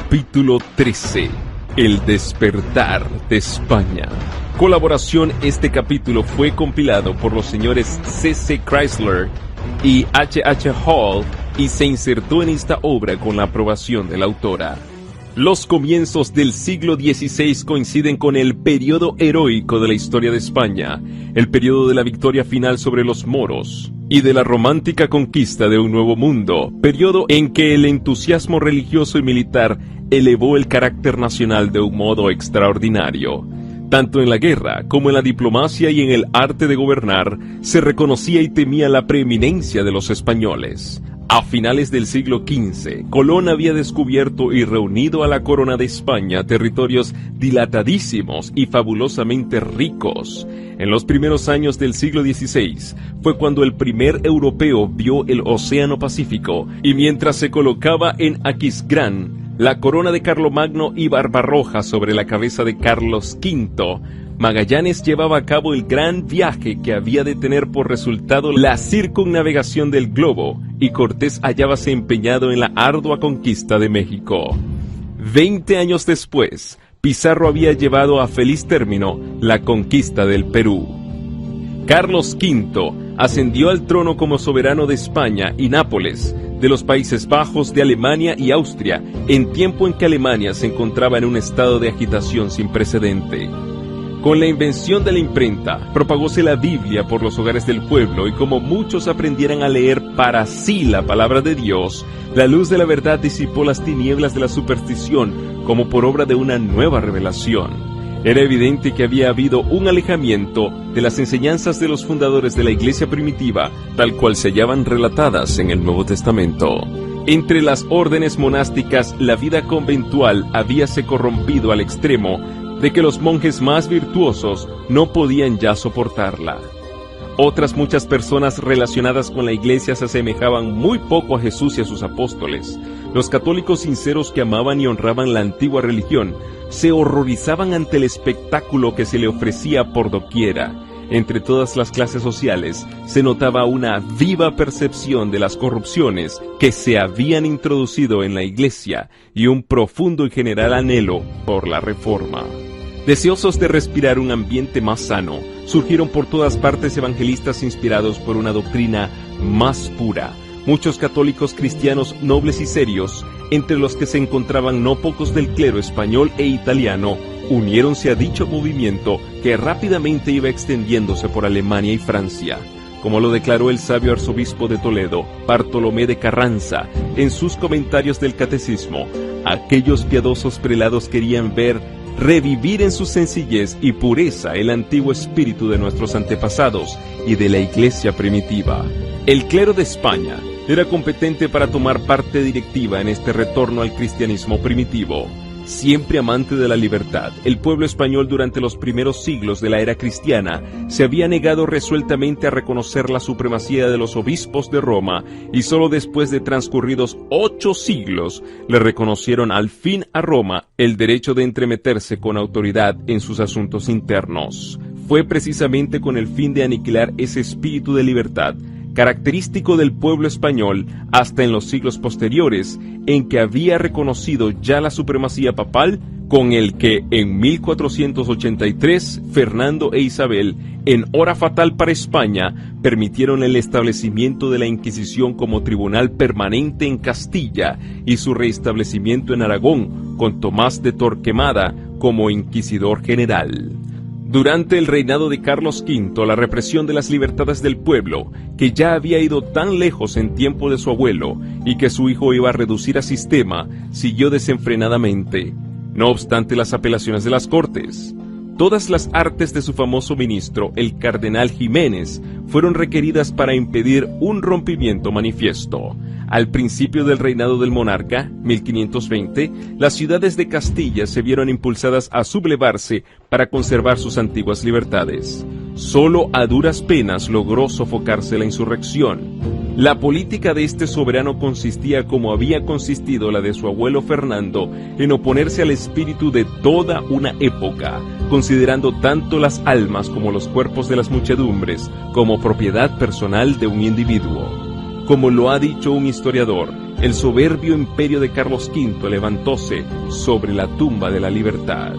Capítulo 13. El despertar de España. Colaboración. Este capítulo fue compilado por los señores C.C. Chrysler y H.H. Hall y se insertó en esta obra con la aprobación de la autora. Los comienzos del siglo XVI coinciden con el periodo heroico de la historia de España, el periodo de la victoria final sobre los moros y de la romántica conquista de un nuevo mundo, periodo en que el entusiasmo religioso y militar elevó el carácter nacional de un modo extraordinario. Tanto en la guerra como en la diplomacia y en el arte de gobernar, se reconocía y temía la preeminencia de los españoles. A finales del siglo XV, Colón había descubierto y reunido a la corona de España territorios dilatadísimos y fabulosamente ricos. En los primeros años del siglo XVI fue cuando el primer europeo vio el Océano Pacífico, y mientras se colocaba en Aquisgrán la corona de Carlomagno y Barbarroja sobre la cabeza de Carlos V, Magallanes llevaba a cabo el gran viaje que había de tener por resultado la circunnavegación del globo, y Cortés hallábase empeñado en la ardua conquista de México. 20 años después, Pizarro había llevado a feliz término la conquista del Perú. Carlos V ascendió al trono como soberano de España y Nápoles, de los Países Bajos, de Alemania y Austria, en tiempo en que Alemania se encontraba en un estado de agitación sin precedente. Con la invención de la imprenta, propagóse la Biblia por los hogares del pueblo, y como muchos aprendieran a leer para sí la palabra de Dios, la luz de la verdad disipó las tinieblas de la superstición como por obra de una nueva revelación. Era evidente que había habido un alejamiento de las enseñanzas de los fundadores de la iglesia primitiva, tal cual se hallaban relatadas en el Nuevo Testamento. Entre las órdenes monásticas, la vida conventual habíase corrompido al extremo de que los monjes más virtuosos no podían ya soportarla. Otras muchas personas relacionadas con la iglesia se asemejaban muy poco a Jesús y a sus apóstoles. Los católicos sinceros que amaban y honraban la antigua religión se horrorizaban ante el espectáculo que se le ofrecía por doquiera. Entre todas las clases sociales se notaba una viva percepción de las corrupciones que se habían introducido en la iglesia y un profundo y general anhelo por la reforma. Deseosos de respirar un ambiente más sano, surgieron por todas partes evangelistas inspirados por una doctrina más pura. Muchos católicos cristianos nobles y serios, entre los que se encontraban no pocos del clero español e italiano, uniéronse a dicho movimiento que rápidamente iba extendiéndose por Alemania y Francia. Como lo declaró el sabio arzobispo de Toledo, Bartolomé de Carranza, en sus comentarios del Catecismo, aquellos piadosos prelados querían ver revivir en su sencillez y pureza el antiguo espíritu de nuestros antepasados y de la iglesia primitiva. El clero de España era competente para tomar parte directiva en este retorno al cristianismo primitivo. Siempre amante de la libertad, el pueblo español durante los primeros siglos de la era cristiana se había negado resueltamente a reconocer la supremacía de los obispos de Roma, y solo después de transcurridos 8 siglos le reconocieron al fin a Roma el derecho de entremeterse con autoridad en sus asuntos internos. Fue precisamente con el fin de aniquilar ese espíritu de libertad, característico del pueblo español hasta en los siglos posteriores, en que había reconocido ya la supremacía papal, con el que en 1483 Fernando e Isabel, en hora fatal para España, permitieron el establecimiento de la Inquisición como tribunal permanente en Castilla y su restablecimiento en Aragón, con Tomás de Torquemada como inquisidor general. Durante el reinado de Carlos V, la represión de las libertades del pueblo, que ya había ido tan lejos en tiempo de su abuelo y que su hijo iba a reducir a sistema, siguió desenfrenadamente. No obstante las apelaciones de las Cortes, todas las artes de su famoso ministro, el cardenal Jiménez, fueron requeridas para impedir un rompimiento manifiesto. Al principio del reinado del monarca, 1520, las ciudades de Castilla se vieron impulsadas a sublevarse para conservar sus antiguas libertades. Solo a duras penas logró sofocarse la insurrección. La política de este soberano consistía, como había consistido la de su abuelo Fernando, en oponerse al espíritu de toda una época, considerando tanto las almas como los cuerpos de las muchedumbres como propiedad personal de un individuo. Como lo ha dicho un historiador, el soberbio imperio de Carlos V levantóse sobre la tumba de la libertad.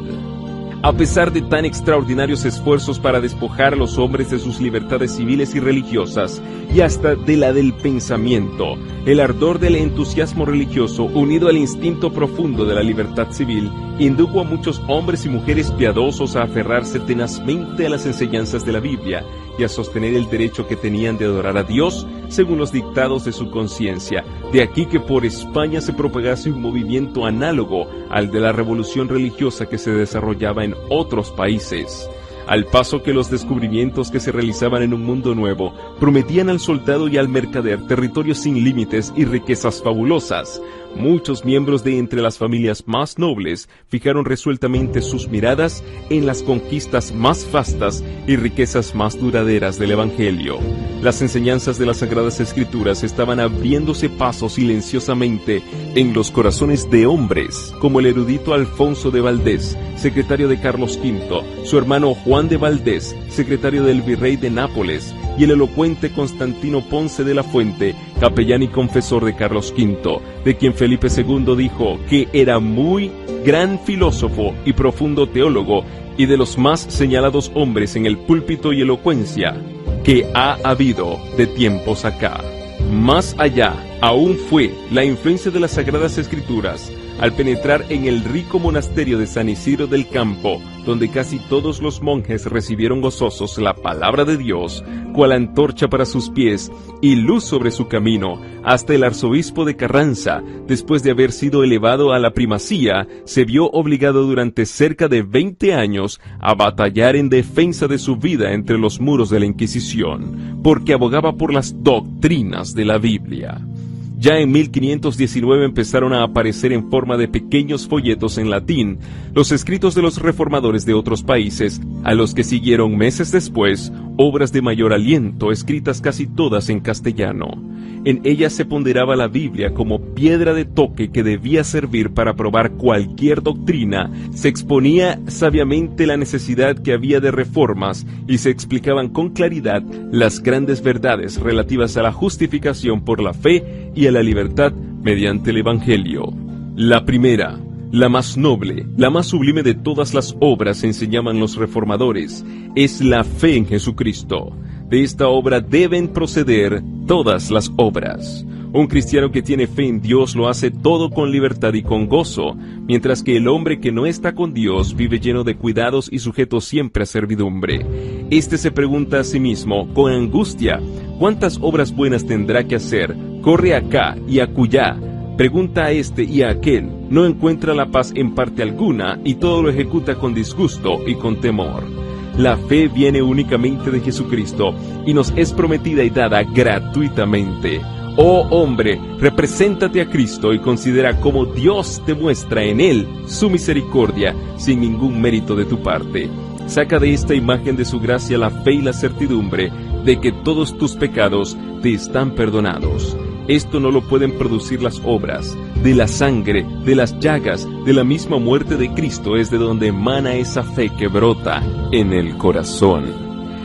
A pesar de tan extraordinarios esfuerzos para despojar a los hombres de sus libertades civiles y religiosas, y hasta de la del pensamiento, el ardor del entusiasmo religioso, unido al instinto profundo de la libertad civil, indujo a muchos hombres y mujeres piadosos a aferrarse tenazmente a las enseñanzas de la Biblia y a sostener el derecho que tenían de adorar a Dios según los dictados de su conciencia. De aquí que por España se propagase un movimiento análogo al de la revolución religiosa que se desarrollaba en otros países. Al paso que los descubrimientos que se realizaban en un mundo nuevo prometían al soldado y al mercader territorios sin límites y riquezas fabulosas, muchos miembros de entre las familias más nobles fijaron resueltamente sus miradas en las conquistas más vastas y riquezas más duraderas del Evangelio. Las enseñanzas de las Sagradas Escrituras estaban abriéndose paso silenciosamente en los corazones de hombres, como el erudito Alfonso de Valdés, secretario de Carlos V, su hermano Juan de Valdés, secretario del virrey de Nápoles, y el elocuente Constantino Ponce de la Fuente, capellán y confesor de Carlos V, de quien Felipe II dijo que era muy gran filósofo y profundo teólogo, y de los más señalados hombres en el púlpito y elocuencia que ha habido de tiempos acá. Más allá aún fue la influencia de las Sagradas Escrituras al penetrar en el rico monasterio de San Isidro del Campo, donde casi todos los monjes recibieron gozosos la palabra de Dios, cual antorcha para sus pies y luz sobre su camino, hasta el arzobispo de Carranza, después de haber sido elevado a la primacía, se vio obligado durante cerca de 20 años a batallar en defensa de su vida entre los muros de la Inquisición, porque abogaba por las doctrinas de la Biblia. Ya en 1519 empezaron a aparecer en forma de pequeños folletos en latín los escritos de los reformadores de otros países, a los que siguieron meses después obras de mayor aliento, escritas casi todas en castellano. En ellas se ponderaba la Biblia como piedra de toque que debía servir para probar cualquier doctrina, se exponía sabiamente la necesidad que había de reformas y se explicaban con claridad las grandes verdades relativas a la justificación por la fe y a la libertad mediante el Evangelio. La primera, la más noble, la más sublime de todas las obras, enseñaban los reformadores, es la fe en Jesucristo. De esta obra deben proceder todas las obras. Un cristiano que tiene fe en Dios lo hace todo con libertad y con gozo, mientras que el hombre que no está con Dios vive lleno de cuidados y sujeto siempre a servidumbre. Este se pregunta a sí mismo, con angustia, ¿cuántas obras buenas tendrá que hacer? Corre acá y acullá, pregunta a este y a aquel, no encuentra la paz en parte alguna y todo lo ejecuta con disgusto y con temor. La fe viene únicamente de Jesucristo y nos es prometida y dada gratuitamente. Oh hombre, represéntate a Cristo y considera cómo Dios te muestra en Él su misericordia sin ningún mérito de tu parte. Saca de esta imagen de su gracia la fe y la certidumbre de que todos tus pecados te están perdonados. Esto no lo pueden producir las obras. De la sangre, de las llagas, de la misma muerte de Cristo es de donde emana esa fe que brota en el corazón.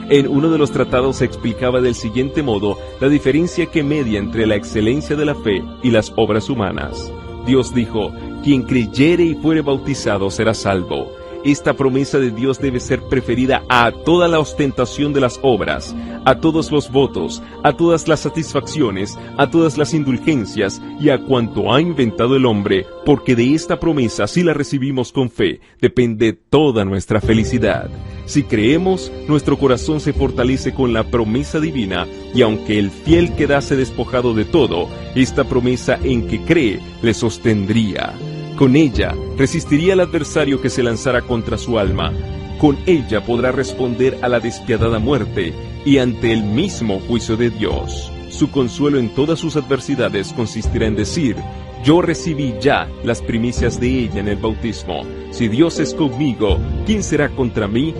En uno de los tratados se explicaba del siguiente modo la diferencia que media entre la excelencia de la fe y las obras humanas. Dios dijo, quien creyere y fuere bautizado será salvo. Esta promesa de Dios debe ser preferida a toda la ostentación de las obras, a todos los votos, a todas las satisfacciones, a todas las indulgencias y a cuanto ha inventado el hombre, porque de esta promesa, si la recibimos con fe, depende toda nuestra felicidad. Si creemos, nuestro corazón se fortalece con la promesa divina, y aunque el fiel quedase despojado de todo, esta promesa en que cree le sostendría. Con ella resistiría al adversario que se lanzara contra su alma. Con ella podrá responder a la despiadada muerte y ante el mismo juicio de Dios. Su consuelo en todas sus adversidades consistirá en decir, yo recibí ya las primicias de ella en el bautismo. Si Dios es conmigo, ¿quién será contra mí?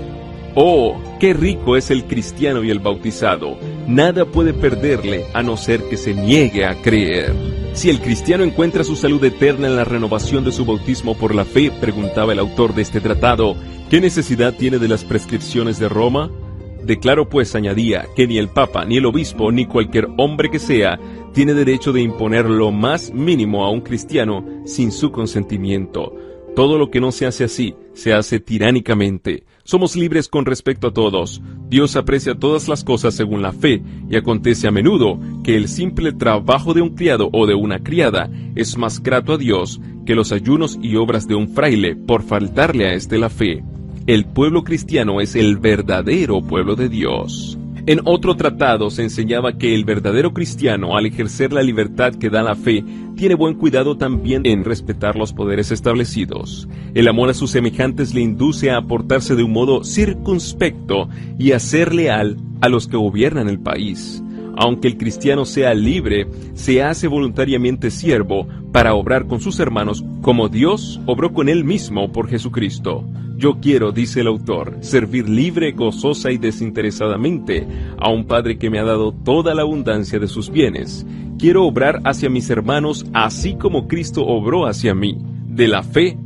¡Oh, qué rico es el cristiano y el bautizado! Nada puede perderle a no ser que se niegue a creer. Si el cristiano encuentra su salud eterna en la renovación de su bautismo por la fe, preguntaba el autor de este tratado, ¿qué necesidad tiene de las prescripciones de Roma? Declaro pues, añadía, que ni el Papa, ni el Obispo, ni cualquier hombre que sea, tiene derecho de imponer lo más mínimo a un cristiano sin su consentimiento. Todo lo que no se hace así, se hace tiránicamente. Somos libres con respecto a todos. Dios aprecia todas las cosas según la fe, y acontece a menudo que el simple trabajo de un criado o de una criada es más grato a Dios que los ayunos y obras de un fraile por faltarle a este la fe. El pueblo cristiano es el verdadero pueblo de Dios. En otro tratado se enseñaba que el verdadero cristiano, al ejercer la libertad que da la fe, tiene buen cuidado también en respetar los poderes establecidos. El amor a sus semejantes le induce a aportarse de un modo circunspecto y a ser leal a los que gobiernan el país. Aunque el cristiano sea libre, se hace voluntariamente siervo para obrar con sus hermanos como Dios obró con él mismo por Jesucristo. Yo quiero, dice el autor, servir libre, gozosa y desinteresadamente a un Padre que me ha dado toda la abundancia de sus bienes. Quiero obrar hacia mis hermanos así como Cristo obró hacia mí. De la fe,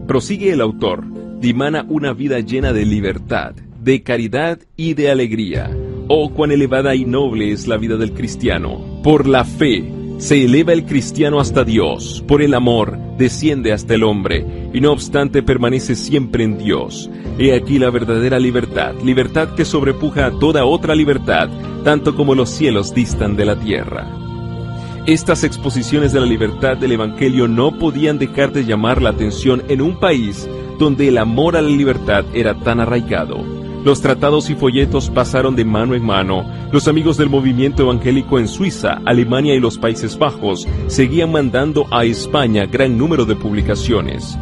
prosigue el autor, dimana una vida llena de libertad, de caridad y de alegría. Oh, cuán elevada y noble es la vida del cristiano. Por la fe se eleva el cristiano hasta Dios, por el amor desciende hasta el hombre, y no obstante permanece siempre en Dios. He aquí la verdadera libertad, libertad que sobrepuja a toda otra libertad, tanto como los cielos distan de la tierra. Estas exposiciones de la libertad del Evangelio no podían dejar de llamar la atención en un país donde el amor a la libertad era tan arraigado. Los tratados y folletos pasaron de mano en mano. Los amigos del movimiento evangélico en Suiza, Alemania y los Países Bajos seguían mandando a España gran número de publicaciones.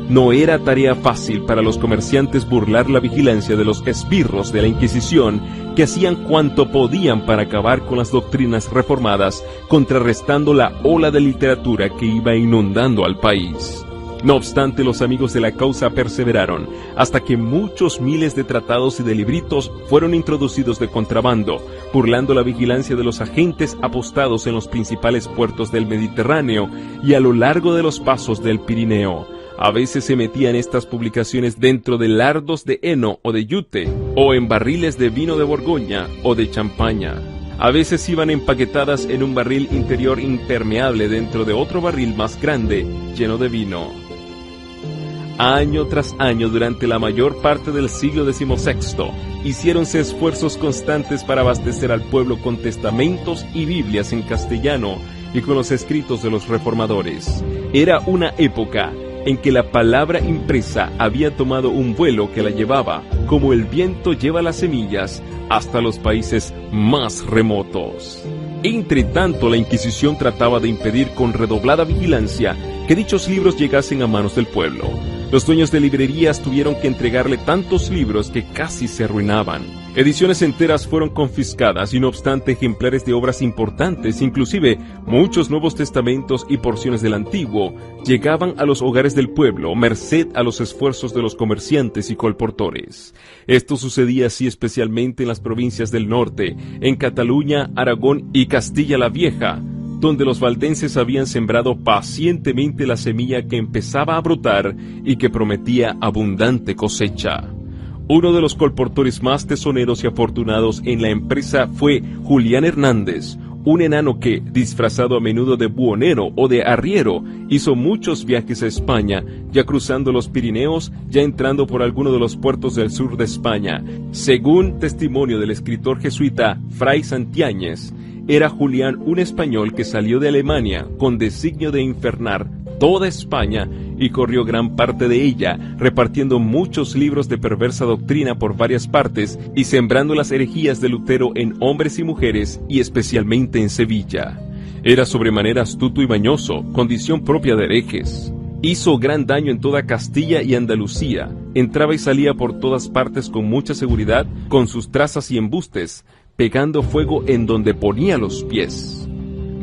No era tarea fácil para los comerciantes burlar la vigilancia de los esbirros de la Inquisición, que hacían cuanto podían para acabar con las doctrinas reformadas, contrarrestando la ola de literatura que iba inundando al país. No obstante, los amigos de la causa perseveraron, hasta que muchos miles de tratados y de libritos fueron introducidos de contrabando, burlando la vigilancia de los agentes apostados en los principales puertos del Mediterráneo y a lo largo de los pasos del Pirineo. A veces se metían estas publicaciones dentro de lardos de heno o de yute, o en barriles de vino de Borgoña o de champaña. A veces iban empaquetadas en un barril interior impermeable dentro de otro barril más grande, lleno de vino. Año tras año, durante la mayor parte del siglo XVI, hiciéronse esfuerzos constantes para abastecer al pueblo con testamentos y Biblias en castellano y con los escritos de los reformadores. Era una época en que la palabra impresa había tomado un vuelo que la llevaba, como el viento lleva las semillas, hasta los países más remotos. Entre tanto, la Inquisición trataba de impedir con redoblada vigilancia que dichos libros llegasen a manos del pueblo. Los dueños de librerías tuvieron que entregarle tantos libros que casi se arruinaban. Ediciones enteras fueron confiscadas y no obstante ejemplares de obras importantes, inclusive muchos Nuevos Testamentos y porciones del Antiguo, llegaban a los hogares del pueblo, merced a los esfuerzos de los comerciantes y colportores. Esto sucedía así especialmente en las provincias del norte, en Cataluña, Aragón y Castilla la Vieja, donde los valdenses habían sembrado pacientemente la semilla que empezaba a brotar y que prometía abundante cosecha. Uno de los colportores más tesoneros y afortunados en la empresa fue Julián Hernández, un enano que, disfrazado a menudo de buhonero o de arriero, hizo muchos viajes a España, ya cruzando los Pirineos, ya entrando por alguno de los puertos del sur de España. Según testimonio del escritor jesuita Fray Santiáñez, era Julián un español que salió de Alemania con designio de infernar toda España y corrió gran parte de ella, repartiendo muchos libros de perversa doctrina por varias partes y sembrando las herejías de Lutero en hombres y mujeres y especialmente en Sevilla. Era sobremanera astuto y mañoso, condición propia de herejes. Hizo gran daño en toda Castilla y Andalucía, entraba y salía por todas partes con mucha seguridad, con sus trazas y embustes, pegando fuego en donde ponía los pies.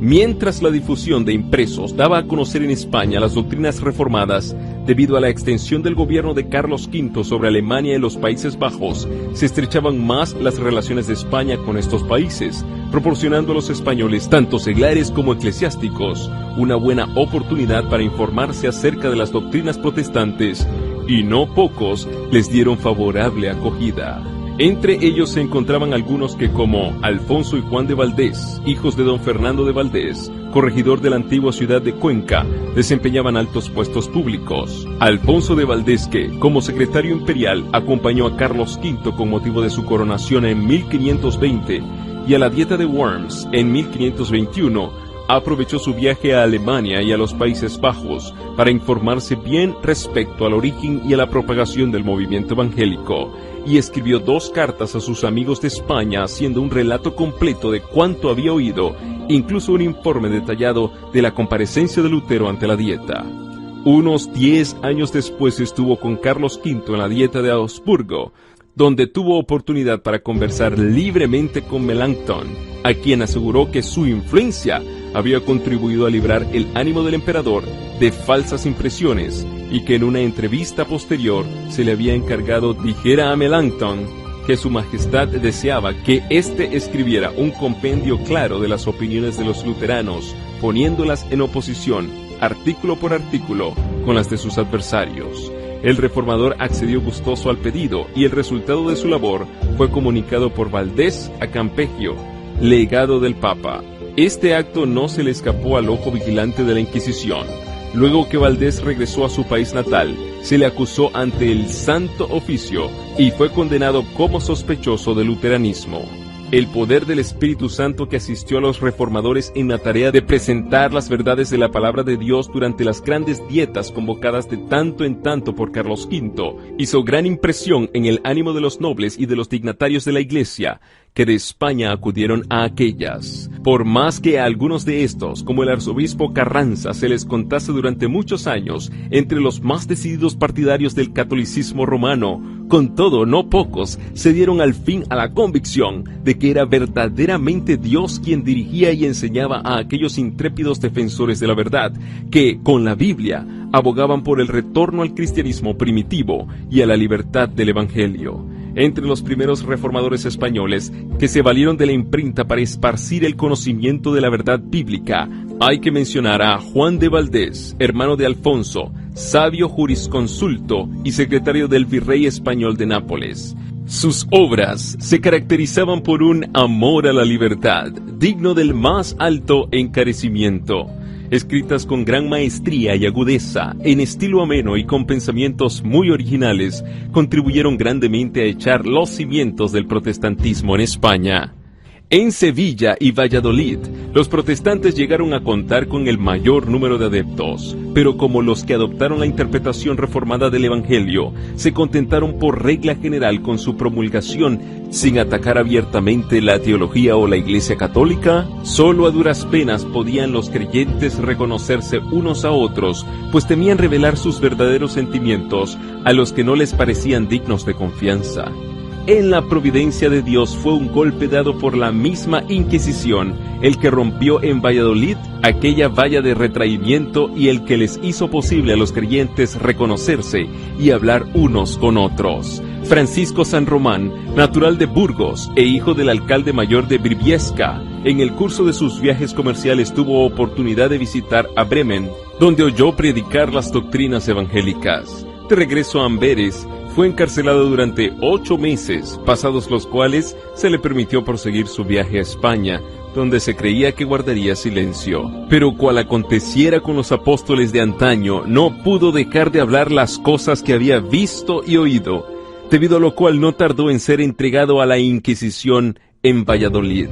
Mientras la difusión de impresos daba a conocer en España las doctrinas reformadas, debido a la extensión del gobierno de Carlos V sobre Alemania y los Países Bajos, se estrechaban más las relaciones de España con estos países, proporcionando a los españoles, tanto seglares como eclesiásticos, una buena oportunidad para informarse acerca de las doctrinas protestantes, y no pocos les dieron favorable acogida. Entre ellos se encontraban algunos que, como Alfonso y Juan de Valdés, hijos de don Fernando de Valdés, corregidor de la antigua ciudad de Cuenca, desempeñaban altos puestos públicos. Alfonso de Valdés, que, como secretario imperial, acompañó a Carlos V con motivo de su coronación en 1520 y a la Dieta de Worms en 1521, aprovechó su viaje a Alemania y a los Países Bajos para informarse bien respecto al origen y a la propagación del movimiento evangélico, y escribió 2 cartas a sus amigos de España haciendo un relato completo de cuanto había oído, incluso un informe detallado de la comparecencia de Lutero ante la Dieta. Unos 10 años después estuvo con Carlos V en la Dieta de Augsburgo, donde tuvo oportunidad para conversar libremente con Melanchthon, a quien aseguró que su influencia había contribuido a librar el ánimo del emperador de falsas impresiones, y que en una entrevista posterior se le había encargado dijera a Melanchthon que su majestad deseaba que éste escribiera un compendio claro de las opiniones de los luteranos, poniéndolas en oposición, artículo por artículo, con las de sus adversarios. El reformador accedió gustoso al pedido, y el resultado de su labor fue comunicado por Valdés a Campeggio, legado del Papa. Este acto no se le escapó al ojo vigilante de la Inquisición. Luego que Valdés regresó a su país natal, se le acusó ante el Santo Oficio y fue condenado como sospechoso de luteranismo. El poder del Espíritu Santo que asistió a los reformadores en la tarea de presentar las verdades de la palabra de Dios durante las grandes dietas convocadas de tanto en tanto por Carlos V hizo gran impresión en el ánimo de los nobles y de los dignatarios de la Iglesia, que de España acudieron a aquellas. Por más que a algunos de estos, como el arzobispo Carranza, se les contase durante muchos años entre los más decididos partidarios del catolicismo romano, con todo, no pocos se dieron al fin a la convicción de que era verdaderamente Dios quien dirigía y enseñaba a aquellos intrépidos defensores de la verdad, que, con la Biblia, abogaban por el retorno al cristianismo primitivo y a la libertad del Evangelio. Entre los primeros reformadores españoles que se valieron de la imprenta para esparcir el conocimiento de la verdad bíblica, hay que mencionar a Juan de Valdés, hermano de Alfonso, sabio jurisconsulto y secretario del virrey español de Nápoles. Sus obras se caracterizaban por un amor a la libertad, digno del más alto encarecimiento. Escritas con gran maestría y agudeza, en estilo ameno y con pensamientos muy originales, contribuyeron grandemente a echar los cimientos del protestantismo en España. En Sevilla y Valladolid, los protestantes llegaron a contar con el mayor número de adeptos, pero como los que adoptaron la interpretación reformada del Evangelio, se contentaron por regla general con su promulgación, sin atacar abiertamente la teología o la Iglesia católica, solo a duras penas podían los creyentes reconocerse unos a otros, pues temían revelar sus verdaderos sentimientos a los que no les parecían dignos de confianza. En la providencia de Dios fue un golpe dado por la misma Inquisición, el que rompió en Valladolid aquella valla de retraimiento y el que les hizo posible a los creyentes reconocerse y hablar unos con otros. Francisco San Román, natural de Burgos e hijo del alcalde mayor de Briviesca, en el curso de sus viajes comerciales tuvo oportunidad de visitar a Bremen, donde oyó predicar las doctrinas evangélicas. De regreso a Amberes, fue encarcelado durante 8 meses, pasados los cuales se le permitió proseguir su viaje a España, donde se creía que guardaría silencio. Pero cual aconteciera con los apóstoles de antaño, no pudo dejar de hablar las cosas que había visto y oído, debido a lo cual no tardó en ser entregado a la Inquisición en Valladolid.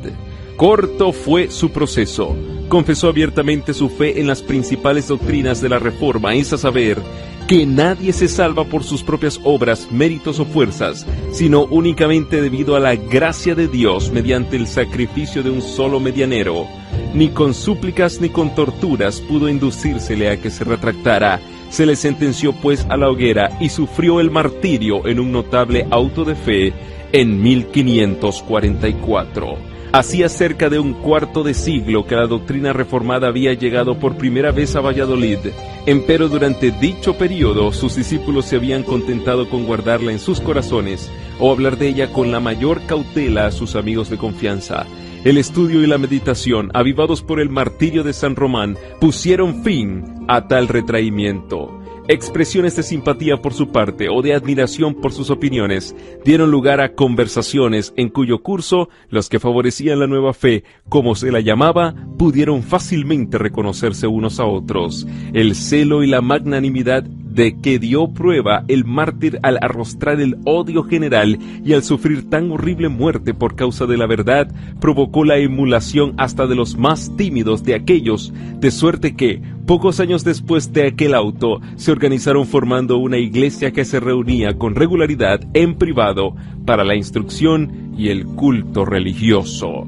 Corto fue su proceso. Confesó abiertamente su fe en las principales doctrinas de la Reforma, es a saber, que nadie se salva por sus propias obras, méritos o fuerzas, sino únicamente debido a la gracia de Dios mediante el sacrificio de un solo medianero. Ni con súplicas ni con torturas pudo inducírsele a que se retractara. Se le sentenció pues a la hoguera y sufrió el martirio en un notable auto de fe en 1544. Hacía cerca de un cuarto de siglo que la doctrina reformada había llegado por primera vez a Valladolid, empero durante dicho periodo sus discípulos se habían contentado con guardarla en sus corazones o hablar de ella con la mayor cautela a sus amigos de confianza. El estudio y la meditación, avivados por el martirio de San Román, pusieron fin a tal retraimiento. Expresiones de simpatía por su parte o de admiración por sus opiniones dieron lugar a conversaciones en cuyo curso los que favorecían la nueva fe, como se la llamaba, pudieron fácilmente reconocerse unos a otros. El celo y la magnanimidad de que dio prueba el mártir al arrostrar el odio general y al sufrir tan horrible muerte por causa de la verdad, provocó la emulación hasta de los más tímidos de aquellos, de suerte que, pocos años después de aquel auto, se organizaron formando una iglesia que se reunía con regularidad en privado para la instrucción y el culto religioso.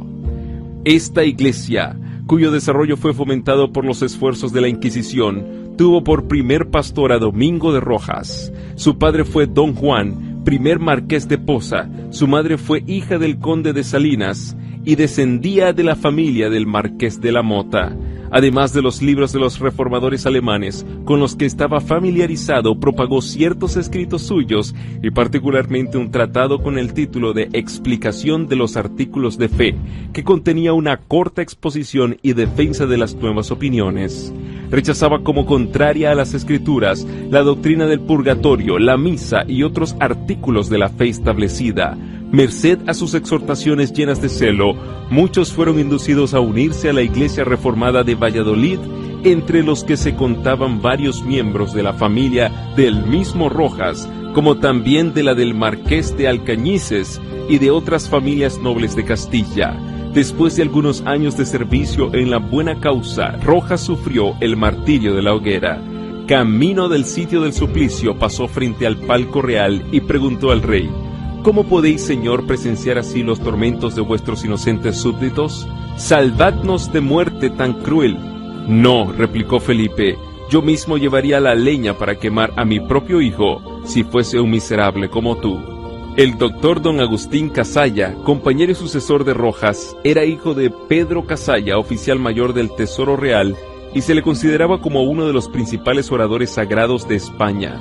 Esta iglesia, cuyo desarrollo fue fomentado por los esfuerzos de la Inquisición, tuvo por primer pastor a Domingo de Rojas. Su padre fue Don Juan, primer marqués de Poza. Su madre fue hija del conde de Salinas y descendía de la familia del marqués de la Mota. Además de los libros de los reformadores alemanes con los que estaba familiarizado, propagó ciertos escritos suyos y particularmente un tratado con el título de Explicación de los Artículos de Fe, que contenía una corta exposición y defensa de las nuevas opiniones. Rechazaba como contraria a las Escrituras la doctrina del purgatorio, la misa y otros artículos de la fe establecida. Merced a sus exhortaciones llenas de celo, muchos fueron inducidos a unirse a la Iglesia Reformada de Valladolid, entre los que se contaban varios miembros de la familia del mismo Rojas, como también de la del Marqués de Alcañices y de otras familias nobles de Castilla. Después de algunos años de servicio en la buena causa, Rojas sufrió el martirio de la hoguera. Camino del sitio del suplicio, pasó frente al palco real y preguntó al rey: ¿Cómo podéis, señor, presenciar así los tormentos de vuestros inocentes súbditos? Salvadnos de muerte tan cruel. No, replicó Felipe, yo mismo llevaría la leña para quemar a mi propio hijo, si fuese un miserable como tú. El doctor don Agustín Casalla, compañero y sucesor de Rojas, era hijo de Pedro Casalla, oficial mayor del Tesoro Real, y se le consideraba como uno de los principales oradores sagrados de España.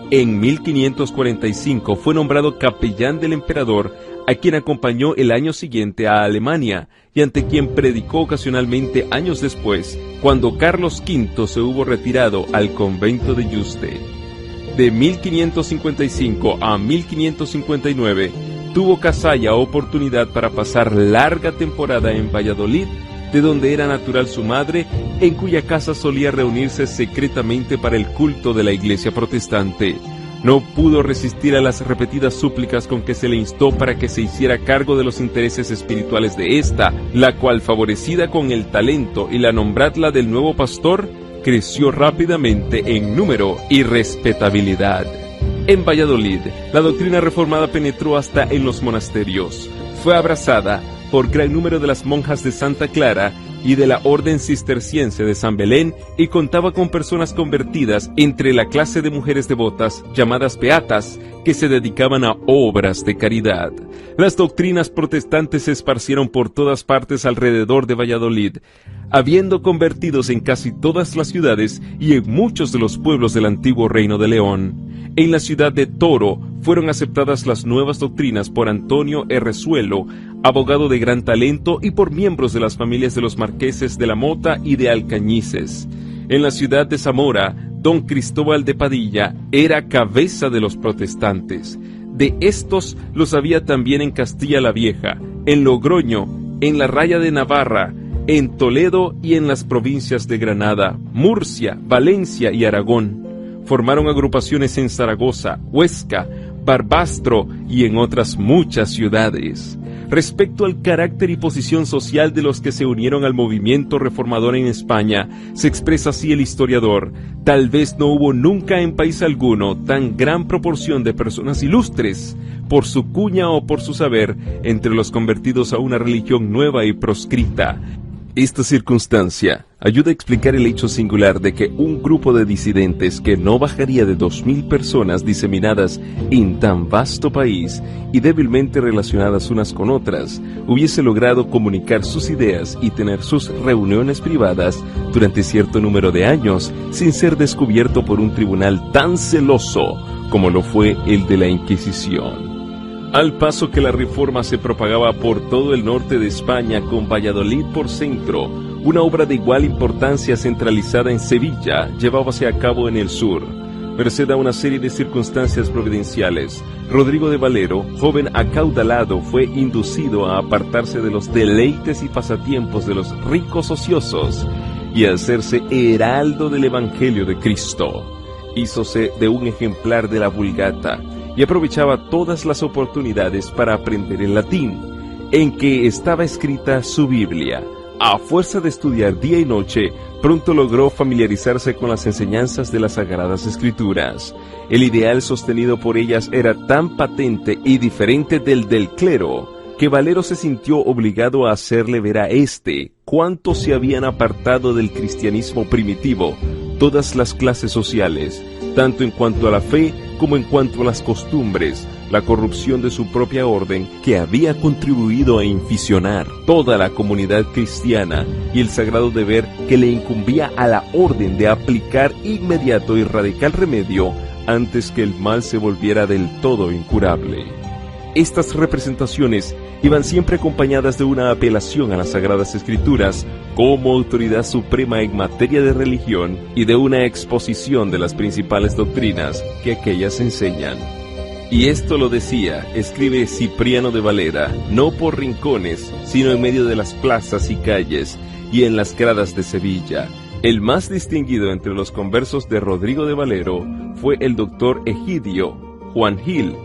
En 1545 fue nombrado capellán del emperador, a quien acompañó el año siguiente a Alemania, y ante quien predicó ocasionalmente años después, cuando Carlos V se hubo retirado al convento de Yuste. De 1555 a 1559, tuvo Casalla oportunidad para pasar larga temporada en Valladolid, de donde era natural su madre, en cuya casa solía reunirse secretamente para el culto de la Iglesia protestante. No pudo resistir a las repetidas súplicas con que se le instó para que se hiciera cargo de los intereses espirituales de ésta, la cual, favorecida con el talento y la nombradla del nuevo pastor, creció rápidamente en número y respetabilidad. En Valladolid, la doctrina reformada penetró hasta en los monasterios. Fue abrazada por gran número de las monjas de Santa Clara y de la Orden Cisterciense de San Belén, y contaba con personas convertidas entre la clase de mujeres devotas, llamadas beatas, que se dedicaban a obras de caridad. Las doctrinas protestantes se esparcieron por todas partes alrededor de Valladolid, habiendo convertidos en casi todas las ciudades y en muchos de los pueblos del antiguo Reino de León. En la ciudad de Toro fueron aceptadas las nuevas doctrinas por Antonio Herrezuelo, abogado de gran talento, y por miembros de las familias de los marqueses de la Mota y de Alcañices. En la ciudad de Zamora, don Cristóbal de Padilla era cabeza de los protestantes. De estos los había también en Castilla la Vieja, en Logroño, en la Raya de Navarra, en Toledo y en las provincias de Granada, Murcia, Valencia y Aragón. Formaron agrupaciones en Zaragoza, Huesca, Barbastro y en otras muchas ciudades. Respecto al carácter y posición social de los que se unieron al movimiento reformador en España, se expresa así el historiador: tal vez no hubo nunca en país alguno tan gran proporción de personas ilustres, por su cuña o por su saber, entre los convertidos a una religión nueva y proscrita. Esta circunstancia ayuda a explicar el hecho singular de que un grupo de disidentes que no bajaría de 2000 personas diseminadas en tan vasto país y débilmente relacionadas unas con otras, hubiese logrado comunicar sus ideas y tener sus reuniones privadas durante cierto número de años sin ser descubierto por un tribunal tan celoso como lo fue el de la Inquisición. Al paso que la reforma se propagaba por todo el norte de España, con Valladolid por centro, una obra de igual importancia centralizada en Sevilla llevábase a cabo en el sur. Merced a una serie de circunstancias providenciales, Rodrigo de Valero, joven acaudalado, fue inducido a apartarse de los deleites y pasatiempos de los ricos ociosos y a hacerse heraldo del Evangelio de Cristo. Hízose de un ejemplar de la Vulgata y aprovechaba todas las oportunidades para aprender el latín, en que estaba escrita su Biblia. A fuerza de estudiar día y noche, pronto logró familiarizarse con las enseñanzas de las Sagradas Escrituras. El ideal sostenido por ellas era tan patente y diferente del clero, que Valero se sintió obligado a hacerle ver a cuánto se habían apartado del cristianismo primitivo todas las clases sociales, tanto en cuanto a la fe como en cuanto a las costumbres, la corrupción de su propia orden que había contribuido a inficionar toda la comunidad cristiana y el sagrado deber que le incumbía a la orden de aplicar inmediato y radical remedio antes que el mal se volviera del todo incurable. Estas representaciones iban siempre acompañadas de una apelación a las Sagradas Escrituras como autoridad suprema en materia de religión y de una exposición de las principales doctrinas que aquellas enseñan. Y esto lo decía, escribe Cipriano de Valera, no por rincones, sino en medio de las plazas y calles y en las gradas de Sevilla. El más distinguido entre los conversos de Rodrigo de Valero fue el doctor Egidio Juan Gil,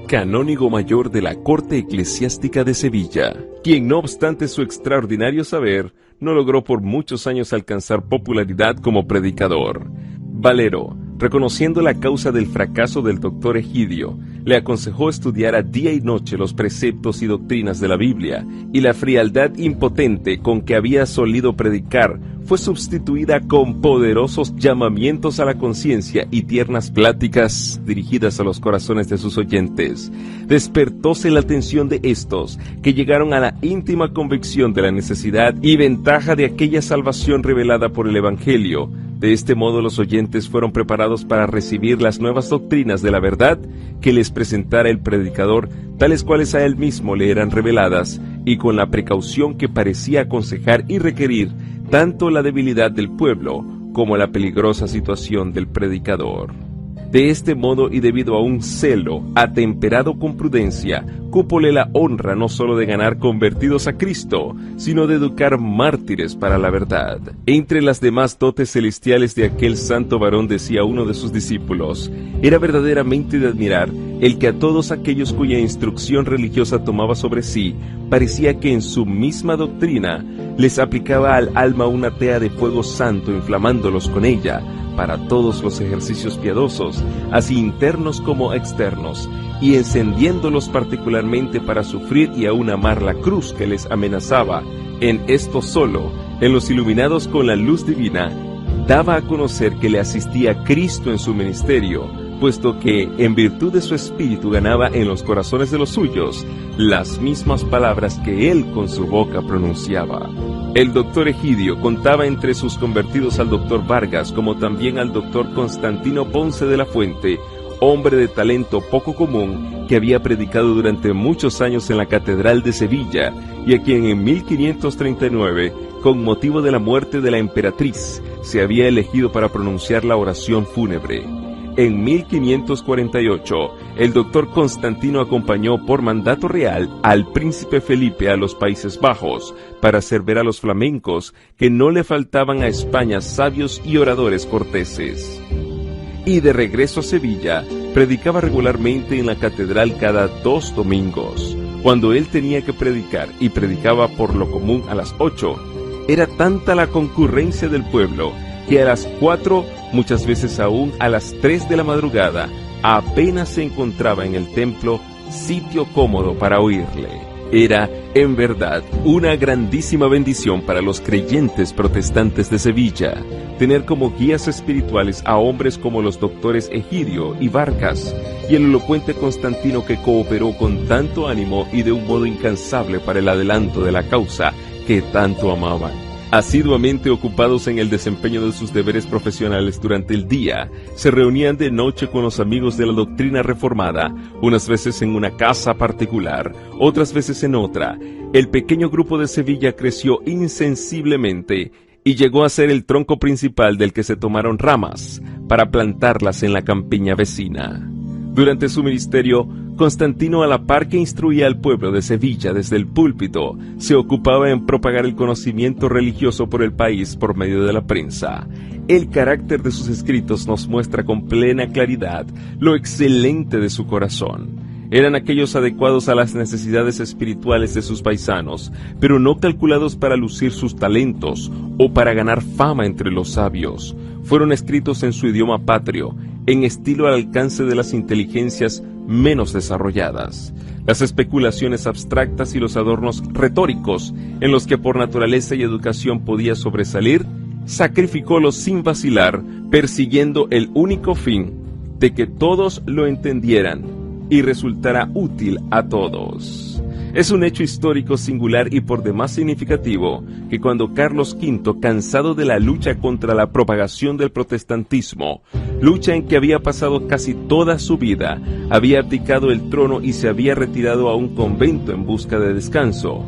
canónigo mayor de la corte eclesiástica de Sevilla, quien no obstante su extraordinario saber, no logró por muchos años alcanzar popularidad como predicador. Valero, reconociendo la causa del fracaso del doctor Egidio, le aconsejó estudiar a día y noche los preceptos y doctrinas de la Biblia, y la frialdad impotente con que había solido predicar fue sustituida con poderosos llamamientos a la conciencia y tiernas pláticas dirigidas a los corazones de sus oyentes. Despertóse la atención de estos, que llegaron a la íntima convicción de la necesidad y ventaja de aquella salvación revelada por el Evangelio. De este modo los oyentes fueron preparados para recibir las nuevas doctrinas de la verdad que les presentara el predicador, tales cuales a él mismo le eran reveladas, y con la precaución que parecía aconsejar y requerir tanto la debilidad del pueblo como la peligrosa situación del predicador. De este modo, y debido a un celo atemperado con prudencia, cúpole la honra no sólo de ganar convertidos a Cristo, sino de educar mártires para la verdad. Entre las demás dotes celestiales de aquel santo varón, decía uno de sus discípulos, era verdaderamente de admirar el que a todos aquellos cuya instrucción religiosa tomaba sobre sí, parecía que en su misma doctrina les aplicaba al alma una tea de fuego santo, inflamándolos con ella para todos los ejercicios piadosos, así internos como externos, y encendiéndolos particularmente para sufrir y aún amar la cruz que les amenazaba. En esto solo, en los iluminados con la luz divina, daba a conocer que le asistía Cristo en su ministerio, puesto que, en virtud de su espíritu, ganaba en los corazones de los suyos las mismas palabras que él con su boca pronunciaba. El doctor Egidio contaba entre sus convertidos al doctor Vargas, como también al doctor Constantino Ponce de la Fuente, hombre de talento poco común, que había predicado durante muchos años en la Catedral de Sevilla, y a quien en 1539, con motivo de la muerte de la emperatriz, se había elegido para pronunciar la oración fúnebre. En 1548, el doctor Constantino acompañó por mandato real al príncipe Felipe a los Países Bajos para hacer ver a los flamencos que no le faltaban a España sabios y oradores corteses. Y de regreso a Sevilla, predicaba regularmente en la catedral cada 2 domingos. Cuando él tenía que predicar y predicaba por lo común a las 8, era tanta la concurrencia del pueblo que a las 4, muchas veces aún a las 3 de la madrugada, apenas se encontraba en el templo sitio cómodo para oírle. Era, en verdad, una grandísima bendición para los creyentes protestantes de Sevilla tener como guías espirituales a hombres como los doctores Egidio y Vargas, y el elocuente Constantino, que cooperó con tanto ánimo y de un modo incansable para el adelanto de la causa que tanto amaban. Asiduamente ocupados en el desempeño de sus deberes profesionales durante el día, se reunían de noche con los amigos de la doctrina reformada, unas veces en una casa particular, otras veces en otra. El pequeño grupo de Sevilla creció insensiblemente y llegó a ser el tronco principal del que se tomaron ramas, para plantarlas en la campiña vecina. Durante su ministerio, Constantino, a la par que instruía al pueblo de Sevilla desde el púlpito, se ocupaba en propagar el conocimiento religioso por el país por medio de la prensa. El carácter de sus escritos nos muestra con plena claridad lo excelente de su corazón. Eran aquellos adecuados a las necesidades espirituales de sus paisanos, pero no calculados para lucir sus talentos o para ganar fama entre los sabios. Fueron escritos en su idioma patrio, en estilo al alcance de las inteligencias menos desarrolladas. Las especulaciones abstractas y los adornos retóricos, en los que por naturaleza y educación podía sobresalir, sacrificólos sin vacilar, persiguiendo el único fin de que todos lo entendieran y resultará útil a todos. Es un hecho histórico singular y por demás significativo que cuando Carlos V, cansado de la lucha contra la propagación del protestantismo, lucha en que había pasado casi toda su vida, había abdicado el trono y se había retirado a un convento en busca de descanso,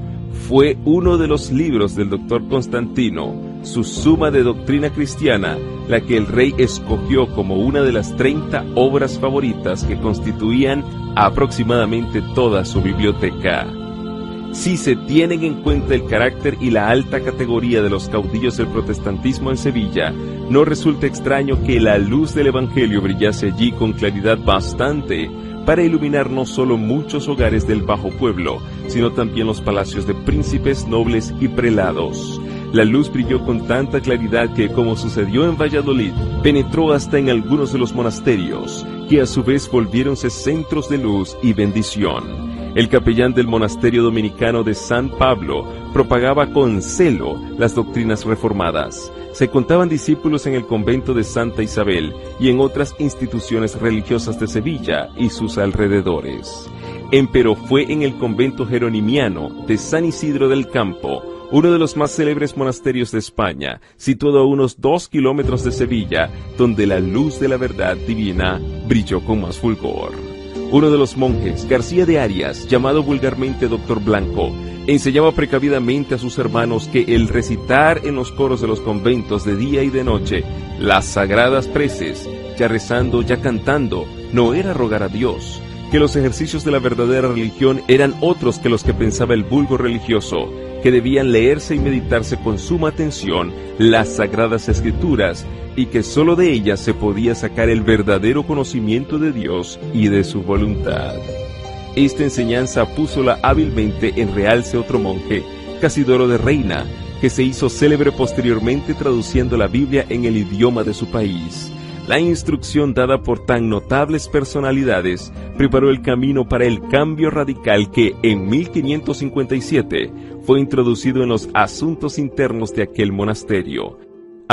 fue uno de los libros del doctor Constantino, su Suma de Doctrina Cristiana, la que el rey escogió como una de las 30 obras favoritas que constituían aproximadamente toda su biblioteca. Si se tienen en cuenta el carácter y la alta categoría de los caudillos del protestantismo en Sevilla, no resulta extraño que la luz del Evangelio brillase allí con claridad bastante para iluminar no solo muchos hogares del bajo pueblo, sino también los palacios de príncipes, nobles y prelados. La luz brilló con tanta claridad que, como sucedió en Valladolid, penetró hasta en algunos de los monasterios, que a su vez volviéronse centros de luz y bendición. El capellán del monasterio dominicano de San Pablo propagaba con celo las doctrinas reformadas. Se contaban discípulos en el convento de Santa Isabel y en otras instituciones religiosas de Sevilla y sus alrededores. Empero fue en el convento jeronimiano de San Isidro del Campo, uno de los más célebres monasterios de España, situado a unos 2 kilómetros de Sevilla, donde la luz de la verdad divina brilló con más fulgor. Uno de los monjes, García de Arias, llamado vulgarmente Doctor Blanco, enseñaba precavidamente a sus hermanos que el recitar en los coros de los conventos de día y de noche las sagradas preces, ya rezando, ya cantando, no era rogar a Dios, que los ejercicios de la verdadera religión eran otros que los que pensaba el vulgo religioso, que debían leerse y meditarse con suma atención las sagradas escrituras y que sólo de ellas se podía sacar el verdadero conocimiento de Dios y de su voluntad. Esta enseñanza púsola hábilmente en realce otro monje, Casidoro de Reina, que se hizo célebre posteriormente traduciendo la Biblia en el idioma de su país. La instrucción dada por tan notables personalidades preparó el camino para el cambio radical que en 1557 fue introducido en los asuntos internos de aquel monasterio.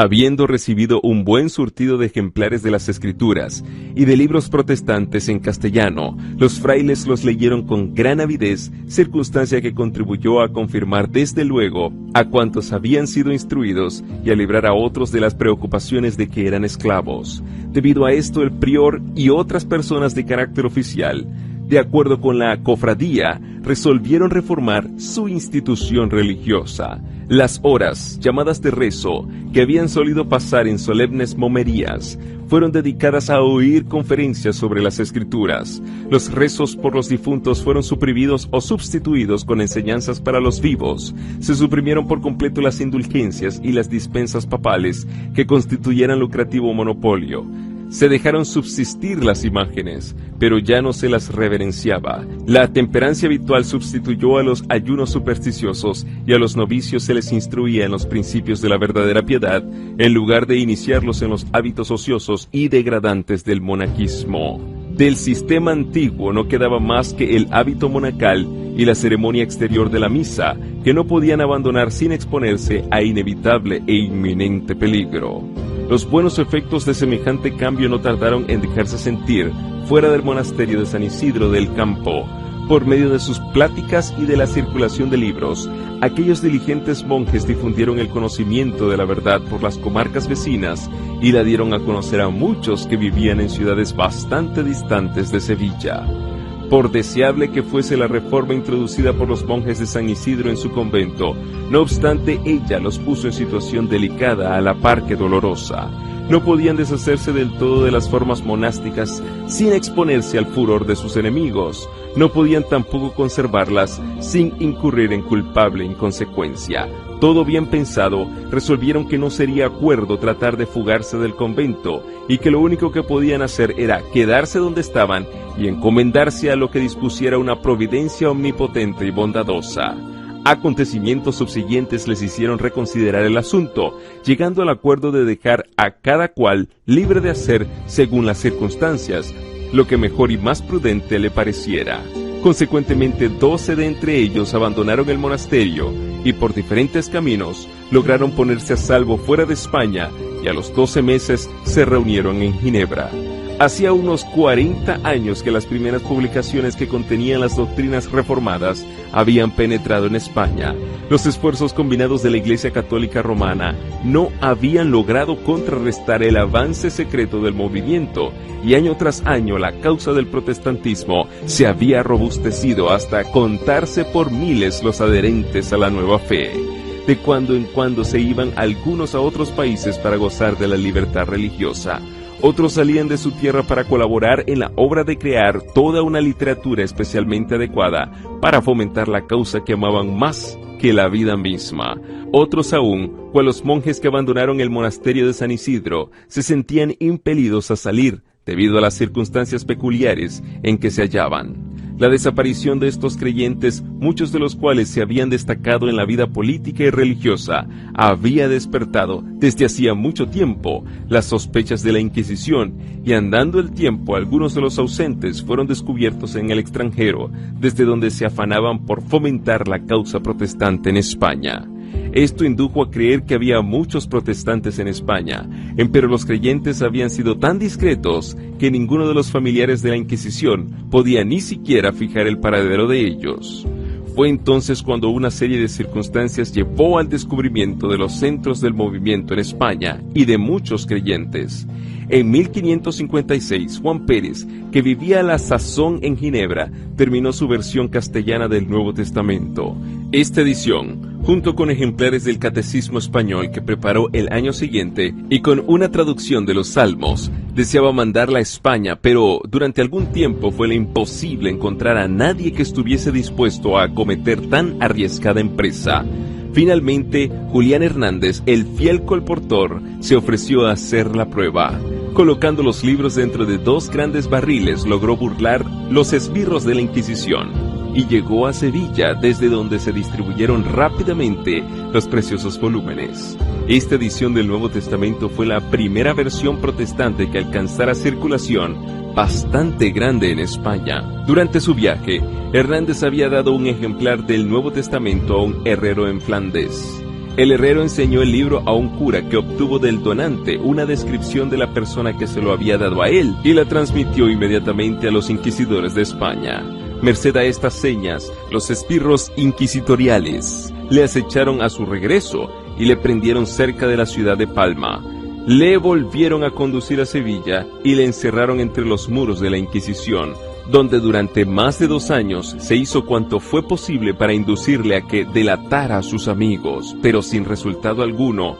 Habiendo recibido un buen surtido de ejemplares de las Escrituras y de libros protestantes en castellano, los frailes los leyeron con gran avidez, circunstancia que contribuyó a confirmar desde luego a cuantos habían sido instruidos y a librar a otros de las preocupaciones de que eran esclavos. Debido a esto, el prior y otras personas de carácter oficial, de acuerdo con la cofradía, resolvieron reformar su institución religiosa. Las horas, llamadas de rezo, que habían solido pasar en solemnes momerías, fueron dedicadas a oír conferencias sobre las Escrituras. Los rezos por los difuntos fueron suprimidos o sustituidos con enseñanzas para los vivos. Se suprimieron por completo las indulgencias y las dispensas papales que constituyeran lucrativo monopolio. Se dejaron subsistir las imágenes, pero ya no se las reverenciaba. La temperancia habitual sustituyó a los ayunos supersticiosos y a los novicios se les instruía en los principios de la verdadera piedad, en lugar de iniciarlos en los hábitos ociosos y degradantes del monaquismo. Del sistema antiguo no quedaba más que el hábito monacal y la ceremonia exterior de la misa, que no podían abandonar sin exponerse a inevitable e inminente peligro. Los buenos efectos de semejante cambio no tardaron en dejarse sentir fuera del monasterio de San Isidro del Campo. Por medio de sus pláticas y de la circulación de libros, aquellos diligentes monjes difundieron el conocimiento de la verdad por las comarcas vecinas y la dieron a conocer a muchos que vivían en ciudades bastante distantes de Sevilla. Por deseable que fuese la reforma introducida por los monjes de San Isidro en su convento, no obstante ella los puso en situación delicada a la par que dolorosa. No podían deshacerse del todo de las formas monásticas sin exponerse al furor de sus enemigos. No podían tampoco conservarlas sin incurrir en culpable inconsecuencia. Todo bien pensado, resolvieron que no sería acuerdo tratar de fugarse del convento y que lo único que podían hacer era quedarse donde estaban y encomendarse a lo que dispusiera una providencia omnipotente y bondadosa. Acontecimientos subsiguientes les hicieron reconsiderar el asunto, llegando al acuerdo de dejar a cada cual libre de hacer, según las circunstancias, lo que mejor y más prudente le pareciera. Consecuentemente, 12 de entre ellos abandonaron el monasterio y por diferentes caminos lograron ponerse a salvo fuera de España y a los 12 meses se reunieron en Ginebra. Hacía unos 40 años que las primeras publicaciones que contenían las doctrinas reformadas habían penetrado en España. Los esfuerzos combinados de la Iglesia Católica Romana no habían logrado contrarrestar el avance secreto del movimiento, y año tras año la causa del protestantismo se había robustecido hasta contarse por miles los adherentes a la nueva fe. De cuando en cuando se iban algunos a otros países para gozar de la libertad religiosa. Otros salían de su tierra para colaborar en la obra de crear toda una literatura especialmente adecuada para fomentar la causa que amaban más que la vida misma. Otros aún, cual los monjes que abandonaron el monasterio de San Isidro, se sentían impelidos a salir debido a las circunstancias peculiares en que se hallaban. La desaparición de estos creyentes, muchos de los cuales se habían destacado en la vida política y religiosa, había despertado desde hacía mucho tiempo las sospechas de la Inquisición, y andando el tiempo algunos de los ausentes fueron descubiertos en el extranjero, desde donde se afanaban por fomentar la causa protestante en España. Esto indujo a creer que había muchos protestantes en España, pero los creyentes habían sido tan discretos que ninguno de los familiares de la Inquisición podía ni siquiera fijar el paradero de ellos. Fue entonces cuando una serie de circunstancias llevó al descubrimiento de los centros del movimiento en España y de muchos creyentes. En 1556, Juan Pérez, que vivía a la sazón en Ginebra, terminó su versión castellana del Nuevo Testamento. Esta edición, junto con ejemplares del Catecismo Español que preparó el año siguiente y con una traducción de los Salmos, deseaba mandarla a España, pero durante algún tiempo fue imposible encontrar a nadie que estuviese dispuesto a acometer tan arriesgada empresa. Finalmente, Julián Hernández, el fiel colportor, se ofreció a hacer la prueba. Colocando los libros dentro de 2 grandes barriles, logró burlar los esbirros de la Inquisición y llegó a Sevilla, desde donde se distribuyeron rápidamente los preciosos volúmenes. Esta edición del Nuevo Testamento fue la primera versión protestante que alcanzara circulación bastante grande en España. Durante su viaje, Hernández había dado un ejemplar del Nuevo Testamento a un herrero en Flandes. El herrero enseñó el libro a un cura que obtuvo del donante una descripción de la persona que se lo había dado a él y la transmitió inmediatamente a los inquisidores de España. Merced a estas señas, los esbirros inquisitoriales le acecharon a su regreso y le prendieron cerca de la ciudad de Palma. Le volvieron a conducir a Sevilla y le encerraron entre los muros de la Inquisición, donde durante más de 2 años se hizo cuanto fue posible para inducirle a que delatara a sus amigos, pero sin resultado alguno.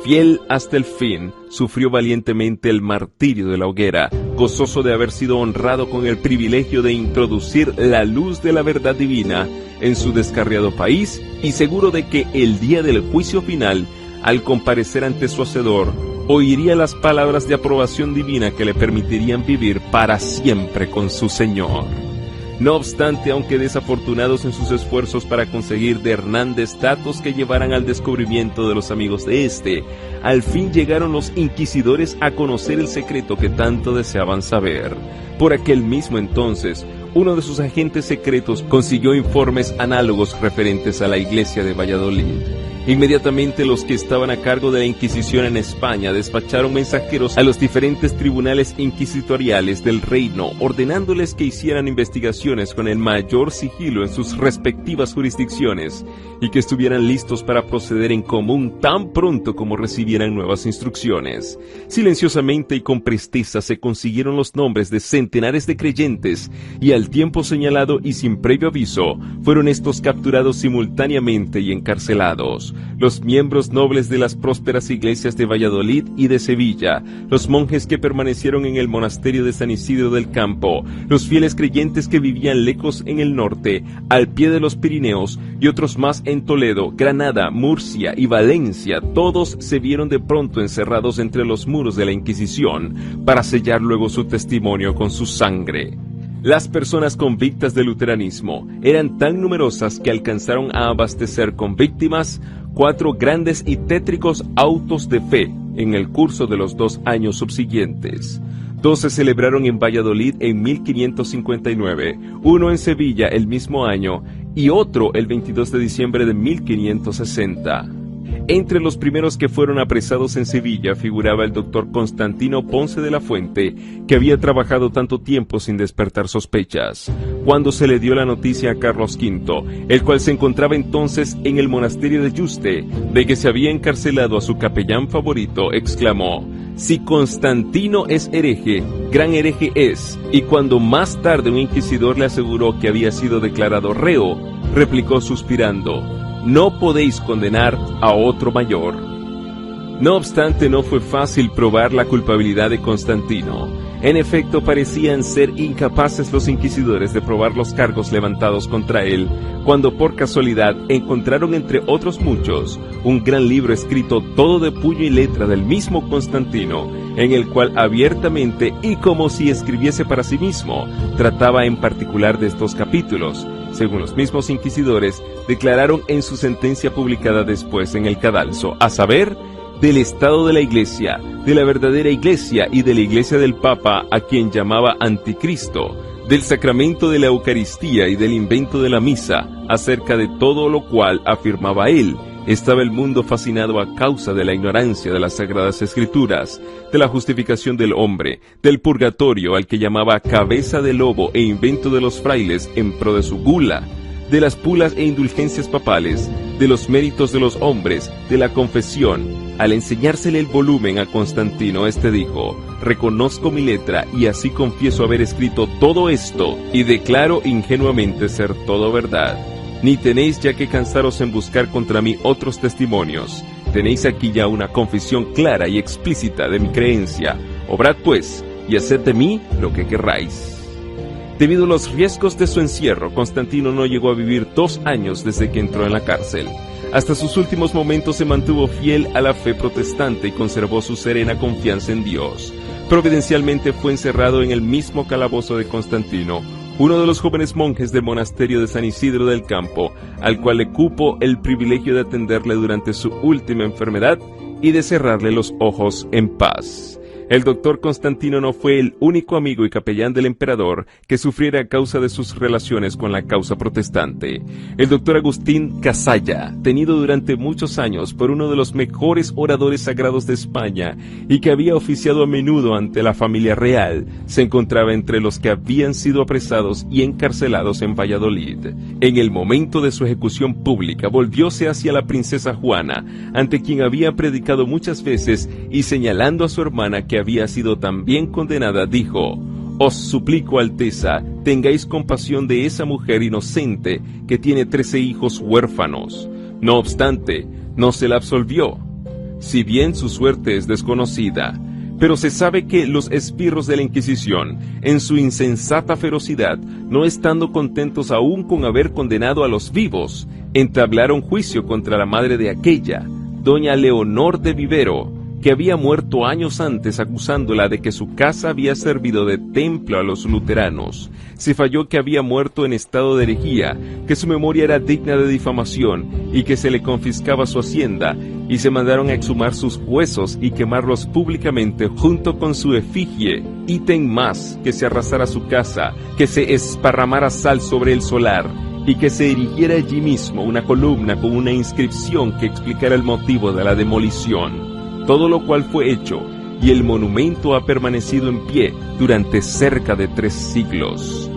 Fiel hasta el fin, sufrió valientemente el martirio de la hoguera, gozoso de haber sido honrado con el privilegio de introducir la luz de la verdad divina en su descarriado país y seguro de que el día del juicio final, al comparecer ante su Hacedor, oiría las palabras de aprobación divina que le permitirían vivir para siempre con su Señor. No obstante, aunque desafortunados en sus esfuerzos para conseguir de Hernández datos que llevaran al descubrimiento de los amigos de este, al fin llegaron los inquisidores a conocer el secreto que tanto deseaban saber. Por aquel mismo entonces, uno de sus agentes secretos consiguió informes análogos referentes a la iglesia de Valladolid. Inmediatamente los que estaban a cargo de la Inquisición en España despacharon mensajeros a los diferentes tribunales inquisitoriales del reino, ordenándoles que hicieran investigaciones con el mayor sigilo en sus respectivas jurisdicciones y que estuvieran listos para proceder en común tan pronto como recibieran nuevas instrucciones. Silenciosamente y con presteza se consiguieron los nombres de centenares de creyentes y al tiempo señalado y sin previo aviso fueron estos capturados simultáneamente y encarcelados. católicos, los miembros nobles de las prósperas iglesias de Valladolid y de Sevilla, los monjes que permanecieron en el monasterio de San Isidro del Campo, los fieles creyentes que vivían lejos en el norte, al pie de los Pirineos, y otros más en Toledo, Granada, Murcia y Valencia, todos se vieron de pronto encerrados entre los muros de la Inquisición, para sellar luego su testimonio con su sangre. Las personas convictas del luteranismo eran tan numerosas que alcanzaron a abastecer con víctimas 4 grandes y tétricos autos de fe en el curso de los 2 años subsiguientes. 2 se celebraron en Valladolid en 1559, uno en Sevilla el mismo año y otro el 22 de diciembre de 1560. Entre los primeros que fueron apresados en Sevilla figuraba el doctor Constantino Ponce de la Fuente, que había trabajado tanto tiempo sin despertar sospechas. Cuando se le dio la noticia a Carlos V, el cual se encontraba entonces en el monasterio de Yuste, de que se había encarcelado a su capellán favorito, exclamó: «Si Constantino es hereje, gran hereje es», y cuando más tarde un inquisidor le aseguró que había sido declarado reo, replicó suspirando: «No podéis condenar a otro mayor». No obstante, no fue fácil probar la culpabilidad de Constantino. En efecto, parecían ser incapaces los inquisidores de probar los cargos levantados contra él, cuando por casualidad encontraron entre otros muchos un gran libro escrito todo de puño y letra del mismo Constantino, en el cual abiertamente y como si escribiese para sí mismo, trataba en particular de estos capítulos. Según los mismos inquisidores, declararon en su sentencia publicada después en el Cadalso, a saber, del estado de la Iglesia, de la verdadera Iglesia y de la Iglesia del Papa, a quien llamaba Anticristo, del sacramento de la Eucaristía y del invento de la misa, acerca de todo lo cual, afirmaba él, estaba el mundo fascinado a causa de la ignorancia de las Sagradas Escrituras, de la justificación del hombre, del purgatorio al que llamaba cabeza de lobo e invento de los frailes en pro de su gula, de las pulas e indulgencias papales, de los méritos de los hombres, de la confesión. Al enseñársele el volumen a Constantino, éste dijo: «Reconozco mi letra y así confieso haber escrito todo esto y declaro ingenuamente ser todo verdad. Ni tenéis ya que cansaros en buscar contra mí otros testimonios. Tenéis aquí ya una confesión clara y explícita de mi creencia. Obrad pues, y haced de mí lo que querráis». Debido a los riesgos de su encierro, Constantino no llegó a vivir 2 años desde que entró en la cárcel. Hasta sus últimos momentos se mantuvo fiel a la fe protestante y conservó su serena confianza en Dios. Providencialmente fue encerrado en el mismo calabozo de Constantino, uno de los jóvenes monjes del monasterio de San Isidro del Campo, al cual le cupo el privilegio de atenderle durante su última enfermedad y de cerrarle los ojos en paz. El doctor Constantino no fue el único amigo y capellán del emperador que sufriera a causa de sus relaciones con la causa protestante. El doctor Agustín Casalla, tenido durante muchos años por uno de los mejores oradores sagrados de España y que había oficiado a menudo ante la familia real, se encontraba entre los que habían sido apresados y encarcelados en Valladolid. En el momento de su ejecución pública, volvióse hacia la princesa Juana, ante quien había predicado muchas veces, y señalando a su hermana que había sido también condenada, dijo: «Os suplico, Alteza, tengáis compasión de esa mujer inocente que tiene 13 hijos huérfanos». No obstante, no se la absolvió, si bien su suerte es desconocida. Pero se sabe que los esbirros de la Inquisición, en su insensata ferocidad, no estando contentos aún con haber condenado a los vivos, entablaron juicio contra la madre de aquella, doña Leonor de Vivero, que había muerto años antes, acusándola de que su casa había servido de templo a los luteranos. Se falló que había muerto en estado de herejía, que su memoria era digna de difamación y que se le confiscaba su hacienda, y se mandaron a exhumar sus huesos y quemarlos públicamente junto con su efigie. Ítem más, que se arrasara su casa, que se esparramara sal sobre el solar, y que se erigiera allí mismo una columna con una inscripción que explicara el motivo de la demolición. Todo lo cual fue hecho, y el monumento ha permanecido en pie durante cerca de 3 siglos.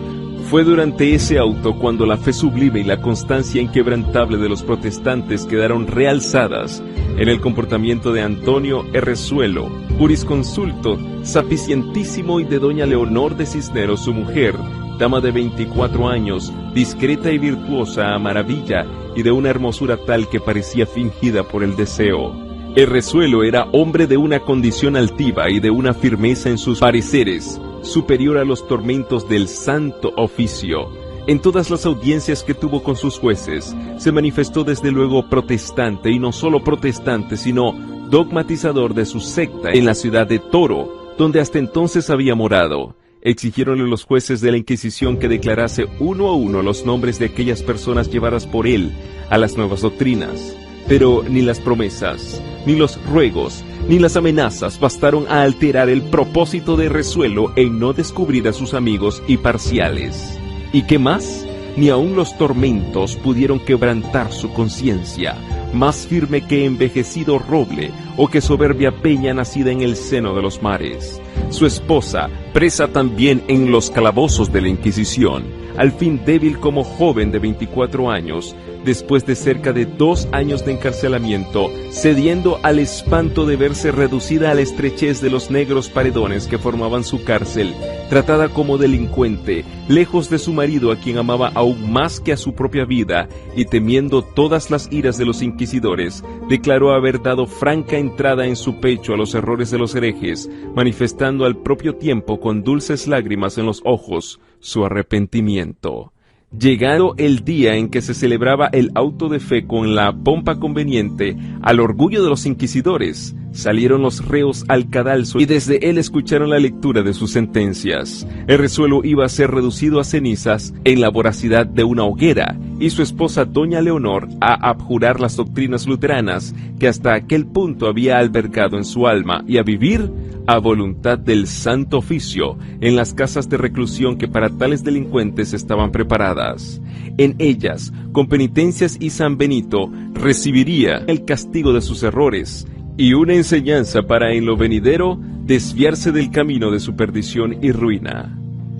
Fue durante ese auto cuando la fe sublime y la constancia inquebrantable de los protestantes quedaron realzadas en el comportamiento de Antonio Errezuelo, jurisconsulto, sapicientísimo, y de doña Leonor de Cisneros, su mujer, dama de 24 años, discreta y virtuosa a maravilla, y de una hermosura tal que parecía fingida por el deseo. Errezuelo era hombre de una condición altiva y de una firmeza en sus pareceres, superior a los tormentos del santo oficio. En todas las audiencias que tuvo con sus jueces, se manifestó desde luego protestante, y no solo protestante, sino dogmatizador de su secta en la ciudad de Toro, donde hasta entonces había morado. Exigieronle los jueces de la Inquisición que declarase uno a uno los nombres de aquellas personas llevadas por él a las nuevas doctrinas. Pero ni las promesas, ni los ruegos, ni las amenazas bastaron a alterar el propósito de Errezuelo en no descubrir a sus amigos y parciales. ¿Y qué más? Ni aun los tormentos pudieron quebrantar su conciencia, más firme que envejecido roble o que soberbia peña nacida en el seno de los mares. Su esposa, presa también en los calabozos de la Inquisición, al fin débil como joven de 24 años, después de cerca de 2 años de encarcelamiento, cediendo al espanto de verse reducida a la estrechez de los negros paredones que formaban su cárcel, tratada como delincuente, lejos de su marido a quien amaba aún más que a su propia vida, y temiendo todas las iras de los inquisidores, declaró haber dado franca entrada en su pecho a los errores de los herejes, manifestando al propio tiempo con dulces lágrimas en los ojos su arrepentimiento. Llegado el día en que se celebraba el auto de fe con la pompa conveniente al orgullo de los inquisidores, salieron los reos al cadalso y desde él escucharon la lectura de sus sentencias. Errezuelo iba a ser reducido a cenizas en la voracidad de una hoguera, y su esposa doña Leonor a abjurar las doctrinas luteranas que hasta aquel punto había albergado en su alma, y a vivir a voluntad del santo oficio en las casas de reclusión que para tales delincuentes estaban preparadas. En ellas, con penitencias y San Benito, recibiría el castigo de sus errores y una enseñanza para en lo venidero desviarse del camino de su perdición y ruina.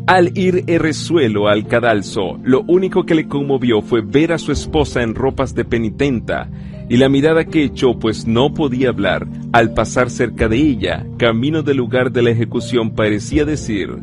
Al ir Errezuelo al cadalso, lo único que le conmovió fue ver a su esposa en ropas de penitenta, y la mirada que echó, pues no podía hablar, al pasar cerca de ella, camino del lugar de la ejecución, parecía decir: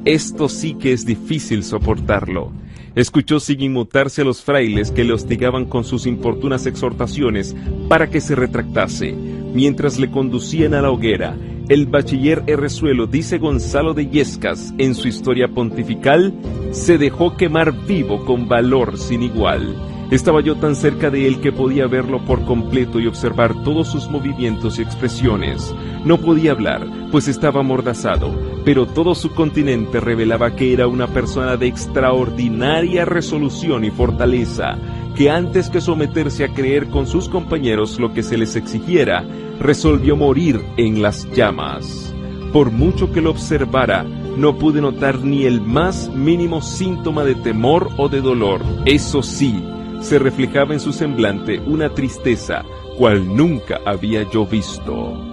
esto sí que es difícil soportarlo. Escuchó sin inmutarse a los frailes que le hostigaban con sus importunas exhortaciones para que se retractase. Mientras le conducían a la hoguera, el bachiller Errezuelo, dice Gonzalo de Yescas en su historia pontifical, se dejó quemar vivo con valor sin igual. Estaba yo tan cerca de él que podía verlo por completo y observar todos sus movimientos y expresiones. No podía hablar, pues estaba amordazado, pero todo su continente revelaba que era una persona de extraordinaria resolución y fortaleza, que antes que someterse a creer con sus compañeros lo que se les exigiera, resolvió morir en las llamas. Por mucho que lo observara, no pude notar ni el más mínimo síntoma de temor o de dolor. Eso sí, se reflejaba en su semblante una tristeza, cual nunca había yo visto.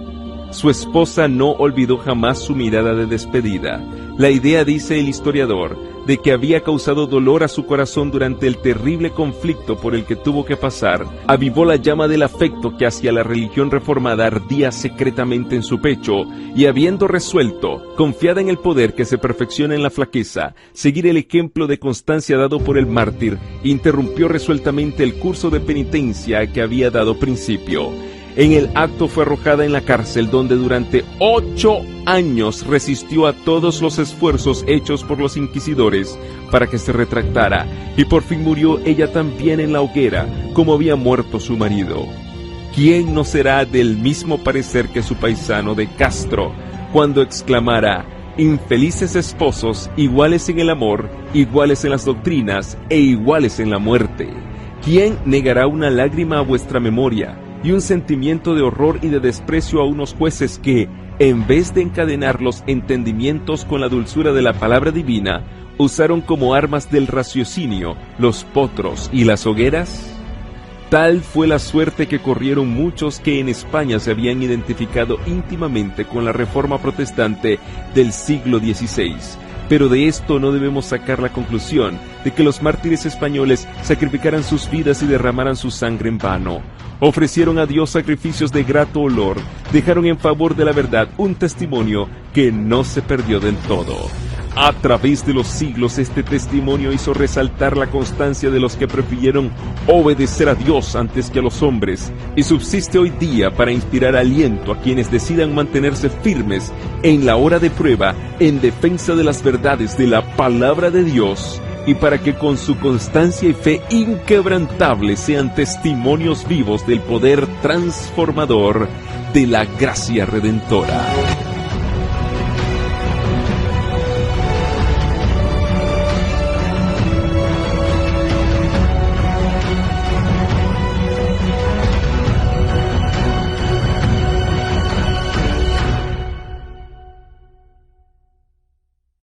Su esposa no olvidó jamás su mirada de despedida. La idea, dice el historiador, de que había causado dolor a su corazón durante el terrible conflicto por el que tuvo que pasar, avivó la llama del afecto que hacia la religión reformada ardía secretamente en su pecho, y habiendo resuelto, confiada en el poder que se perfecciona en la flaqueza, seguir el ejemplo de constancia dado por el mártir, interrumpió resueltamente el curso de penitencia a que había dado principio. En el acto fue arrojada en la cárcel, donde durante 8 años resistió a todos los esfuerzos hechos por los inquisidores para que se retractara, y por fin murió ella también en la hoguera, como había muerto su marido. ¿Quién no será del mismo parecer que su paisano de Castro, cuando exclamara: infelices esposos, iguales en el amor, iguales en las doctrinas e iguales en la muerte? ¿Quién negará una lágrima a vuestra memoria y un sentimiento de horror y de desprecio a unos jueces que, en vez de encadenar los entendimientos con la dulzura de la palabra divina, usaron como armas del raciocinio los potros y las hogueras? Tal fue la suerte que corrieron muchos que en España se habían identificado íntimamente con la Reforma Protestante del siglo XVI. Pero de esto no debemos sacar la conclusión de que los mártires españoles sacrificaran sus vidas y derramaran su sangre en vano. Ofrecieron a Dios sacrificios de grato olor, dejaron en favor de la verdad un testimonio que no se perdió del todo. A través de los siglos, este testimonio hizo resaltar la constancia de los que prefirieron obedecer a Dios antes que a los hombres, y subsiste hoy día para inspirar aliento a quienes decidan mantenerse firmes en la hora de prueba en defensa de las verdades de la palabra de Dios, y para que con su constancia y fe inquebrantable sean testimonios vivos del poder transformador de la gracia redentora.